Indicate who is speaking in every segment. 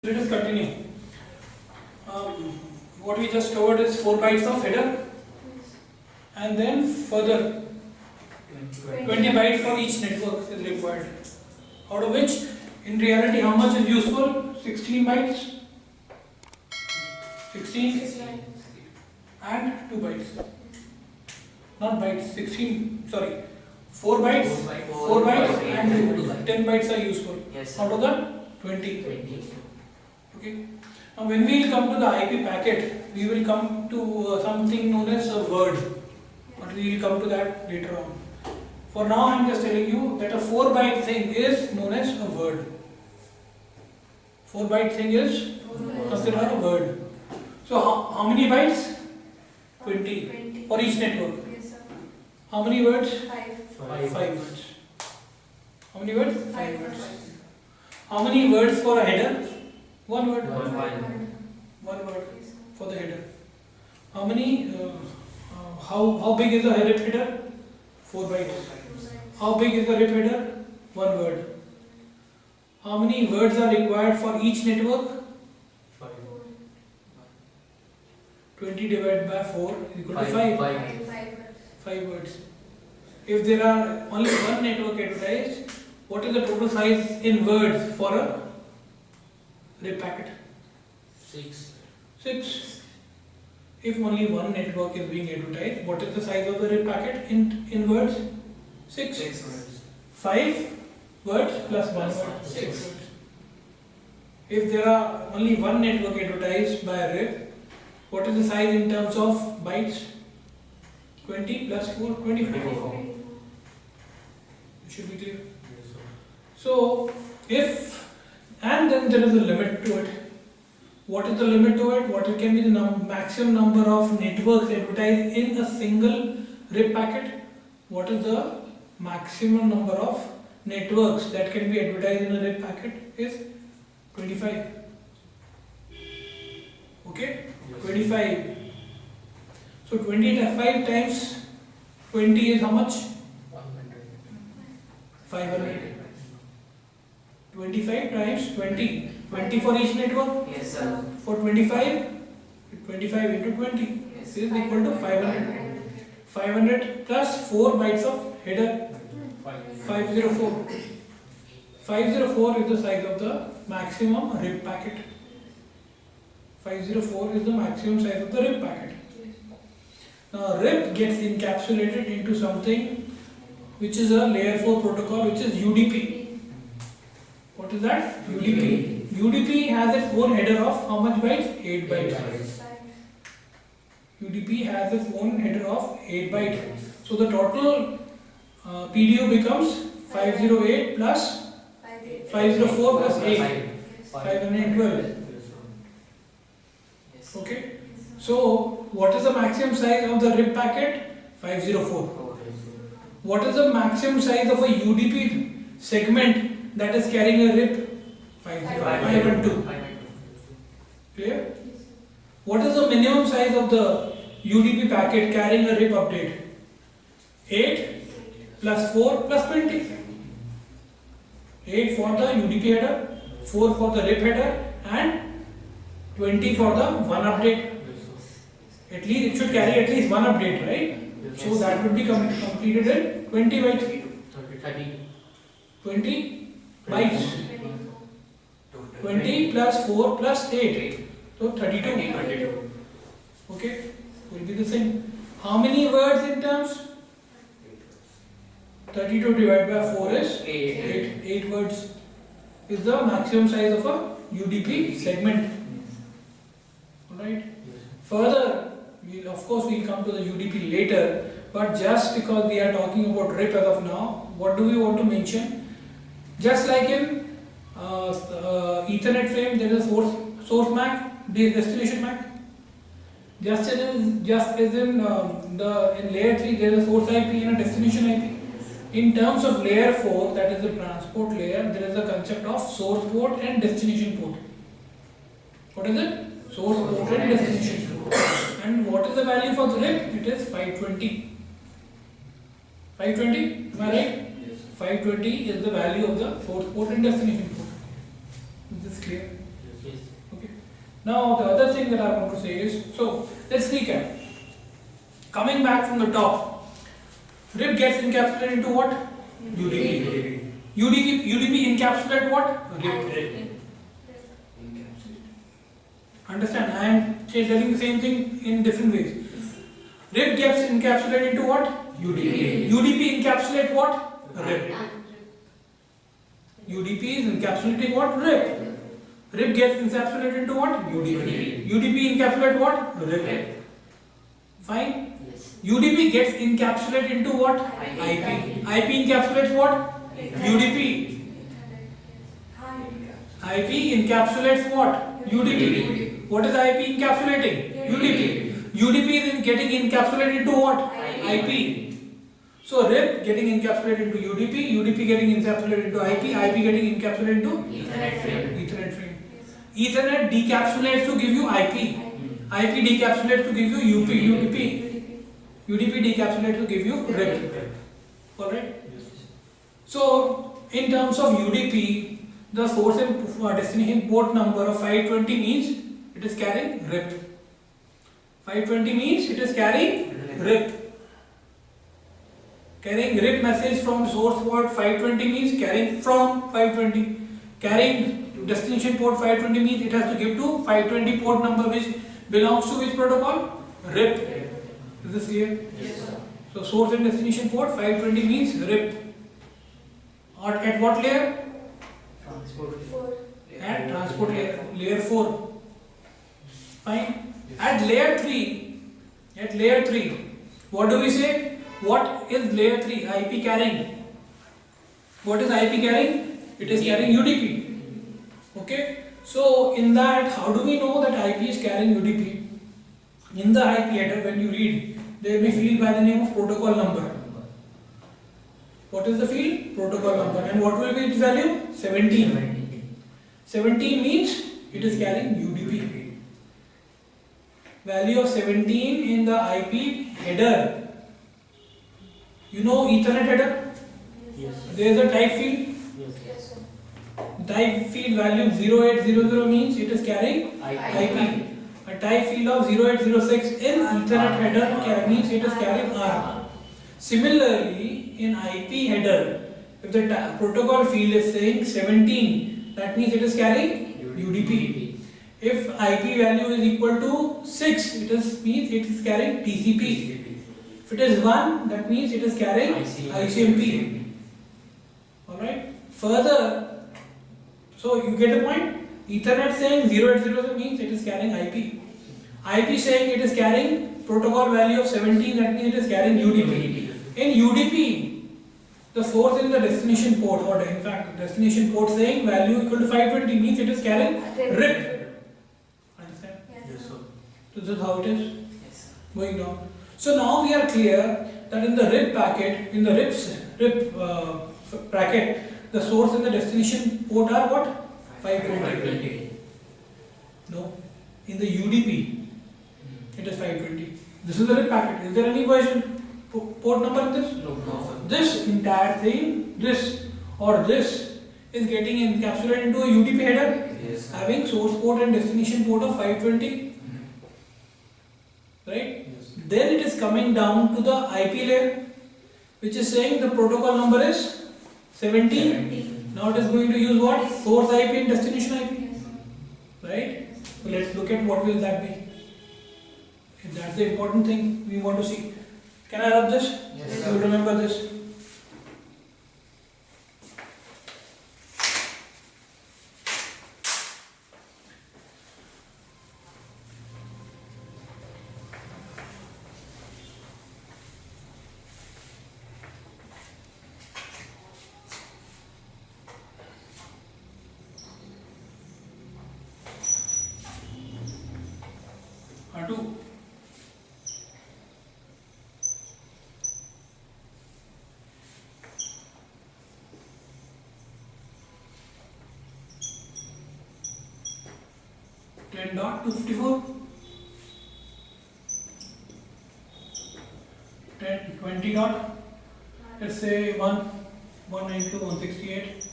Speaker 1: Let us continue. What we just covered is 4 bytes of header, and then further 20 bytes for each network is required. Out of which, in reality, how much is useful? 16 bytes, 16 and 2 bytes. Not bytes, 16. Sorry, 4 bytes, 4 bytes and 10 bytes are useful.
Speaker 2: Yes.
Speaker 1: Out of the 20. Okay. Now, when we will come to the IP packet, we will come to something known as a word, but we will come to that later on. For now, I am just telling you that a 4 byte thing is known as a word. 4 byte thing is considered a word. So, how many bytes? 20 for each network.
Speaker 3: Yes, sir.
Speaker 1: How many words?
Speaker 3: 5.
Speaker 1: 5 words. How many words? 5
Speaker 3: 5
Speaker 1: words.
Speaker 3: words.
Speaker 1: How many words for a header? 1 word.
Speaker 2: One.
Speaker 1: 1 word for the header. How many? How big is the header? 4 bytes. How big is the rip header? 1 word. How many words are required for each network? 20 divided by 4 is equal to 5. 5 words. If there are only one network advertised, what is the total size in words for a rip packet? 6. If only one network is being advertised, what is the size of the rip packet in words? 6. 5 words plus 1 word, 6 words. If there are only one network advertised by a rip, what is the size in terms of bytes? 20 plus 4, 24. It should be clear. So, and then there is a limit to it. What is the limit to it? What can be the maximum number of networks advertised in a single rip packet? What is the maximum number of networks that can be advertised in a rip packet? Is 25. Okay? 25. So 25 times 20 is how much? 500. 25 times 20. 20 for each network.
Speaker 2: Yes, sir.
Speaker 1: For 25, 25 into 20
Speaker 2: Yes.
Speaker 1: is equal to 500. 500 plus 4 bytes of header. 504. 504 is the size of the maximum rip packet. 504 is the maximum size of the rip packet. Now, rip gets encapsulated into something which is a layer 4 protocol, which is UDP. What is that? UDP. UDP has its own header of how much bytes? 8 bytes. UDP has its own header of 8 bytes. So the total PDO becomes 508 plus 504 plus 8. 512. Okay. So what is the maximum size of the rip packet? 504. What is the maximum size of a UDP segment that is carrying a rip? 512. Clear? What is the minimum size of the UDP packet carrying a rip update? 8 plus 4 plus 20. 8 for the UDP header, 4 for the rip header, and 20 for the one update. At least it should carry at least one update, right? So that would be completed in 20 bytes. 20 bytes. 20 plus 4 plus 8. So 32. Okay, will be the same. How many words in terms? 32 divided by 4 is 8 words. Is the maximum size of a UDP segment. Alright. Further, of course we'll come to the UDP later, but just because we are talking about RIP as of now, what do we want to mention? Just like in Ethernet frame, there is a source MAC, destination MAC. Just as in layer 3, there is a source IP and a destination IP. In terms of layer 4, that is the transport layer, there is a concept of source port and destination port. What is it? Source port and destination port. And what is the value for the RIP? It is 520. 520, am I right? 520 is the value of the source port and destination port. Is this clear?
Speaker 2: Yes. Yes.
Speaker 1: Okay. Now the other thing that I want to say is, so let's recap. Coming back from the top, RIP gets encapsulated into what? UDP. UDP encapsulate what? RIP. Understand? I am telling the same thing in different ways. RIP gets encapsulated into what? UDP. UDP encapsulate what? RIP. UDP is encapsulating what? RIP. RIP gets encapsulated into what? UDP. UDP encapsulate what? RIP. Fine. UDP gets encapsulated into what? IP. IP encapsulates what? UDP. IP encapsulates what? UDP. What is IP encapsulating? UDP. UDP is getting encapsulated into what? IP. So RIP getting encapsulated into UDP, UDP getting encapsulated into IP, IP getting encapsulated into Ethernet frame. Ethernet decapsulates to give you IP. IP decapsulates to give you UDP. UDP decapsulates to give you RIP. Alright? So, in terms of UDP, the source and destination port number of 520 means it is carrying RIP. 520 means it is carrying RIP. Carrying RIP message from source port 520 means carrying from 520. Carrying destination port 520 means it has to give to 520 port number which belongs to which protocol? RIP. Is this clear?
Speaker 2: Yes, sir.
Speaker 1: So source and destination port 520 means RIP. Or at what layer?
Speaker 2: Transport.
Speaker 1: At transport layer, layer 4. Fine. At layer 3, what do we say? What is layer 3? IP carrying. What is IP carrying? It is carrying UDP. Okay. So in that, how do we know that IP is carrying UDP? In the IP header, when you read, there will be field by the name of protocol number. What is the field? Protocol number. And what will be its value? 17. 17 means it is carrying UDP. Value of 17 in the IP header. You know Ethernet header?
Speaker 2: Yes.
Speaker 1: There is a type field.
Speaker 2: Yes.
Speaker 1: Type field value 0800 means it is carrying IP. A type field of 0806 in Ethernet header means it is carrying R. Similarly, in IP header, if the protocol field is saying 17, that means it is carrying UDP. If IP value is equal to 6, means it is carrying TCP. If it is 1, that means it is carrying ICMP. Alright. Further, so you get the point? Ethernet saying 0800 means it is carrying IP. IP saying it is carrying protocol value of 17, that means it is carrying UDP. In UDP, the source is the destination port, or in fact, destination port saying value equal to 520 means it is carrying RIP. Understand?
Speaker 2: Yes, sir.
Speaker 1: So this is how it is
Speaker 2: Yes.
Speaker 1: going down. So now we are clear that in the RIP packet, in the RIP packet, the source and the destination port are what? 520. No. In the UDP, it is 520. This is the RIP packet. Is there any version port number in this?
Speaker 2: No, sir.
Speaker 1: This entire thing, this is getting encapsulated into a UDP header,
Speaker 2: Yes.
Speaker 1: having source port and destination port of 520. Right?
Speaker 2: Yes.
Speaker 1: Then it is coming down to the IP layer, which is saying the protocol number is 17. Now it is going to use what? Source IP and destination IP. Right? So let's look at what will that be. That's the important thing we want to see. Can I rub this?
Speaker 2: Yes,
Speaker 1: You will remember this. R2. Dot 254, 10, 20 dot, let's say 192, 168,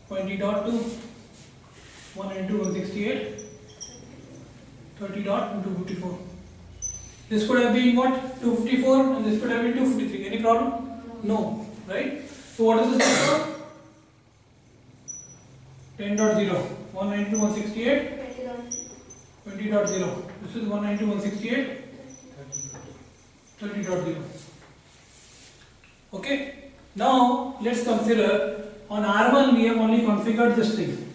Speaker 1: 20 dot 2, 192.168, 30.254. This could have been what? 254 and this could have been 253. Any problem? No, right? So what is this number? 10.0. 192.168, 20.0. This is 192.168, 30.0. Okay. Now let's consider on R1 we have only configured this thing.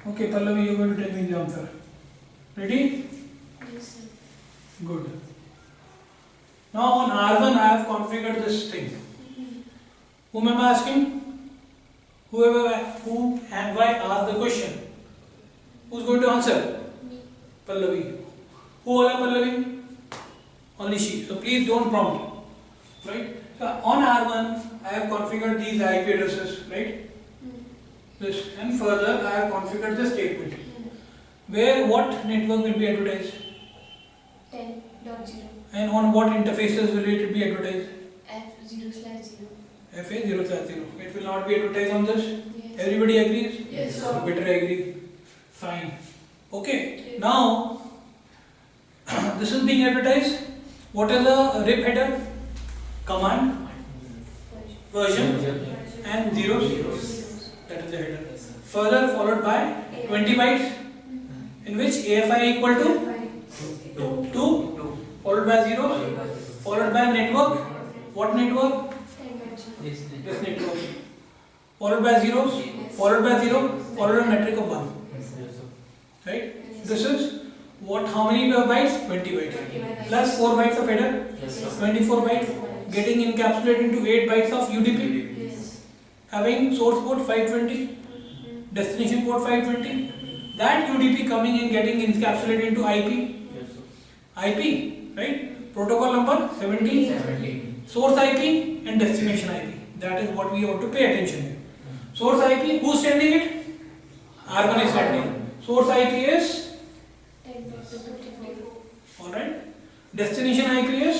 Speaker 1: Okay, Pallavi, you are going to tell me the answer. Ready?
Speaker 2: Yes, sir.
Speaker 1: Good. Now on R1 I have configured this thing. Whom am I asking? Who have I asked the question? Who's going to answer?
Speaker 2: Me.
Speaker 1: Pallavi. Who all are Pallavi? Only she. So please don't prompt. Right? So on R1 I have configured these IP addresses, right? This, and further I have configured the statement. Where what network will be advertised?
Speaker 2: 10.0.
Speaker 1: And on what interfaces will it be advertised?
Speaker 2: F0/0.
Speaker 1: FA0/0. It will not be advertised on this.
Speaker 2: Yes.
Speaker 1: Everybody agrees?
Speaker 2: Yes,
Speaker 1: So
Speaker 2: sir.
Speaker 1: better agree. Fine. Okay. Now this is being advertised. What is the RIP header? Command, version, and zeros. That is the header. Further followed by 20 bytes, in which AFI equal to 2, followed by zeros, followed by network. What network? This network. Followed by zeros, followed by 0, followed by metric of 1. Right? This is what? How many bytes? 20 bytes. Plus 4 bytes of header, 24 bytes, getting encapsulated into 8 bytes of UDP, having source port 520, destination port 520. That UDP coming and getting encapsulated into IP. IP, right? Protocol number 17. Source IP and destination IP. That is what we want to pay attention here. Source IP, who's sending it? R1 is sending. Source IP is
Speaker 2: 10.54.
Speaker 1: alright. Destination IP is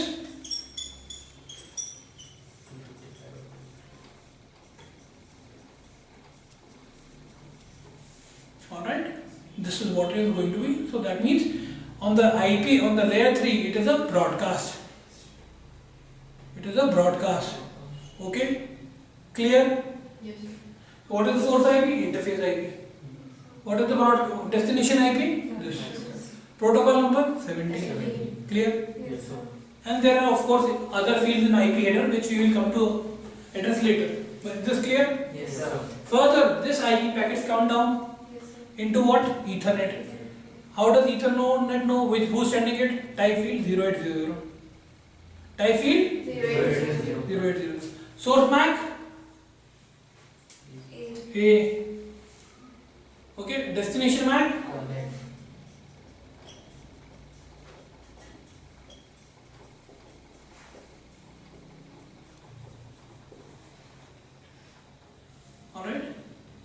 Speaker 1: alright. This is what it is going to be. So that means on the IP, on the layer 3, it is a broadcast. It is a broadcast. Okay? Clear?
Speaker 2: Yes, sir.
Speaker 1: What is the source IP? Interface IP. What is the destination IP? This. Protocol number 17. Clear?
Speaker 2: Yes, sir.
Speaker 1: And there are of course other fields in IP header which we will come to address later. But is this clear?
Speaker 2: Yes, sir.
Speaker 1: Further, this IP packets come down
Speaker 2: Yes, sir.
Speaker 1: into what? Ethernet. How does Ethernet know with who's sending it? Type field 0800. Type field 080. Source MAC A. Okay, destination MAC alright.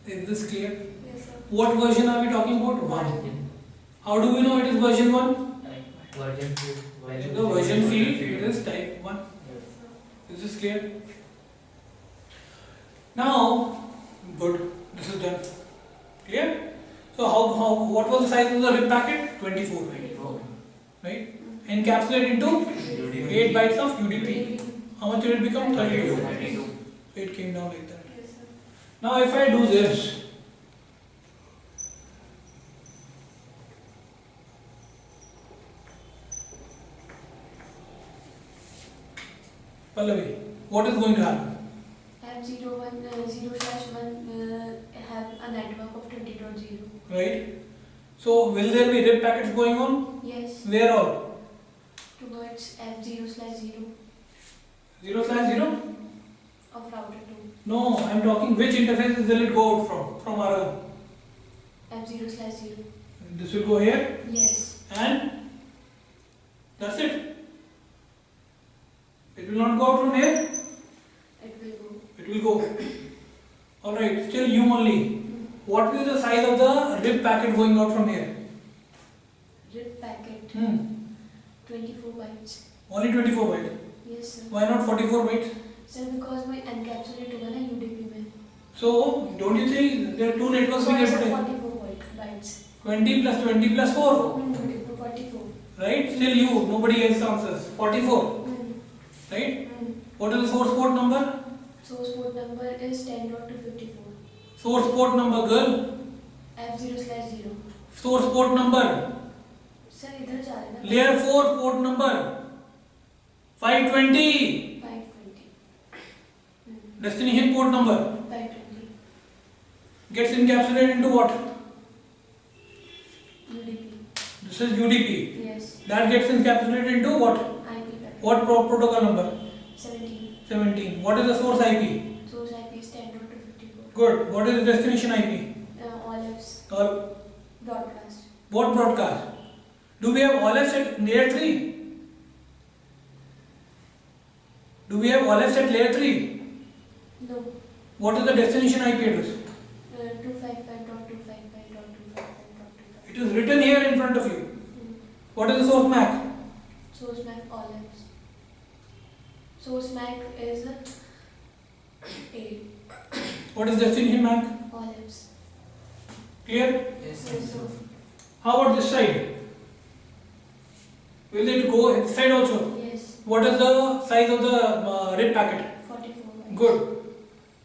Speaker 1: Is this clear?
Speaker 2: Yes, sir.
Speaker 1: What version are we talking about? 1. How do we know it is version 1? In the version field, it is type 1. Is this clear? Now, good. This is done. Clear? So, what was the size of the RIP packet? 24. Right? Encapsulated into 8 bytes of UDP. How much did it become? 32. So, it came down like that.
Speaker 2: Yes, sir.
Speaker 1: Now, if I do this, Pallavi, what is going to happen?
Speaker 2: F0/1 have a network of 20.0.
Speaker 1: Right? So, will there be RIP packets going on?
Speaker 2: Yes,
Speaker 1: Where all?
Speaker 2: towards F0/0
Speaker 1: 0/0?
Speaker 2: of router 2.
Speaker 1: No, I am talking which interfaces will it go out from? From R1.
Speaker 2: F0/0.
Speaker 1: This will go here
Speaker 2: Yes.
Speaker 1: and that's it. It will not go out from here.
Speaker 2: It will go.
Speaker 1: It will go. Alright, still you only. What is the size of the RIP packet going out from here?
Speaker 2: RIP packet
Speaker 1: 24
Speaker 2: 24 bytes.
Speaker 1: Only 24 bytes.
Speaker 2: Yes, sir.
Speaker 1: Why not 44 bytes?
Speaker 2: Sir, because we encapsulate together UDP में.
Speaker 1: So, don't you think there are two networks being
Speaker 2: Sorry, sir,
Speaker 1: advertised?
Speaker 2: 44 bytes.
Speaker 1: 20 plus 20 plus 4.
Speaker 2: 44.
Speaker 1: Right? Still you, nobody else answers. 44. Right? What is the source port number?
Speaker 2: Source port number is 10.254.
Speaker 1: Source port number, girl.
Speaker 2: F0/0.
Speaker 1: Source port number.
Speaker 2: Sir, इधर जा रहे हैं.
Speaker 1: Layer 4 port number. 520.
Speaker 2: 520.
Speaker 1: Destination port number.
Speaker 2: 520.
Speaker 1: Gets encapsulated into what?
Speaker 2: UDP.
Speaker 1: This is UDP.
Speaker 2: Yes.
Speaker 1: That gets encapsulated into what?
Speaker 2: IP packet.
Speaker 1: What protocol number?
Speaker 2: 17.
Speaker 1: 17. What is the source IP?
Speaker 2: Source IP is 10.254.
Speaker 1: Good. What is the destination IP?
Speaker 2: All Fs.
Speaker 1: Or
Speaker 2: Broadcast.
Speaker 1: what broadcast? Do we have all Fs at layer 3? Do we have all Fs at layer 3?
Speaker 2: No.
Speaker 1: What is the destination IP address?
Speaker 2: 255.255.255.255.
Speaker 1: It is written here in front of you. What is the source MAC?
Speaker 2: Source MAC all Fs. Source MAC is 8.
Speaker 1: What is destination MAC?
Speaker 2: All Fs.
Speaker 1: Clear?
Speaker 2: Yes, sir.
Speaker 1: How about this side? Will it go this side also?
Speaker 2: Yes.
Speaker 1: What is the size of the RIP packet?
Speaker 2: 44 bytes.
Speaker 1: Good.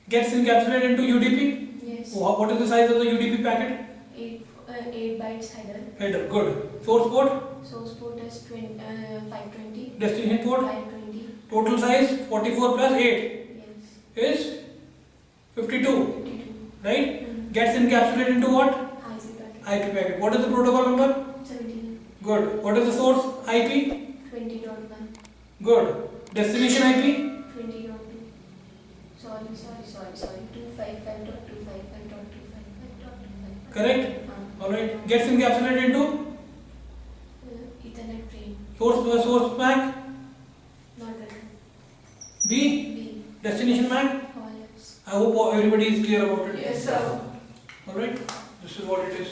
Speaker 1: Gets encapsulated into UDP?
Speaker 2: Yes.
Speaker 1: What is the size of the UDP packet?
Speaker 2: 8 bytes header.
Speaker 1: Header. Good. Source port?
Speaker 2: Source port is 520.
Speaker 1: Destination port?
Speaker 2: 520.
Speaker 1: Total size 44 plus 8
Speaker 2: Yes.
Speaker 1: is 52.
Speaker 2: 52.
Speaker 1: Right? Gets encapsulated into what?
Speaker 2: IP packet.
Speaker 1: IP packet. What is the protocol number?
Speaker 2: 17.
Speaker 1: Good. What is the source IP?
Speaker 2: 20.1.
Speaker 1: Good. Destination IP?
Speaker 2: 20.2. Sorry. 255.255.255.255.
Speaker 1: Correct? Alright. Gets encapsulated into
Speaker 2: Ethernet frame.
Speaker 1: source MAC?
Speaker 2: Not written.
Speaker 1: B?
Speaker 2: B.
Speaker 1: Destination MAC?
Speaker 2: All Fs.
Speaker 1: I hope everybody is clear about it.
Speaker 2: Yes, sir.
Speaker 1: Alright. This is what it is.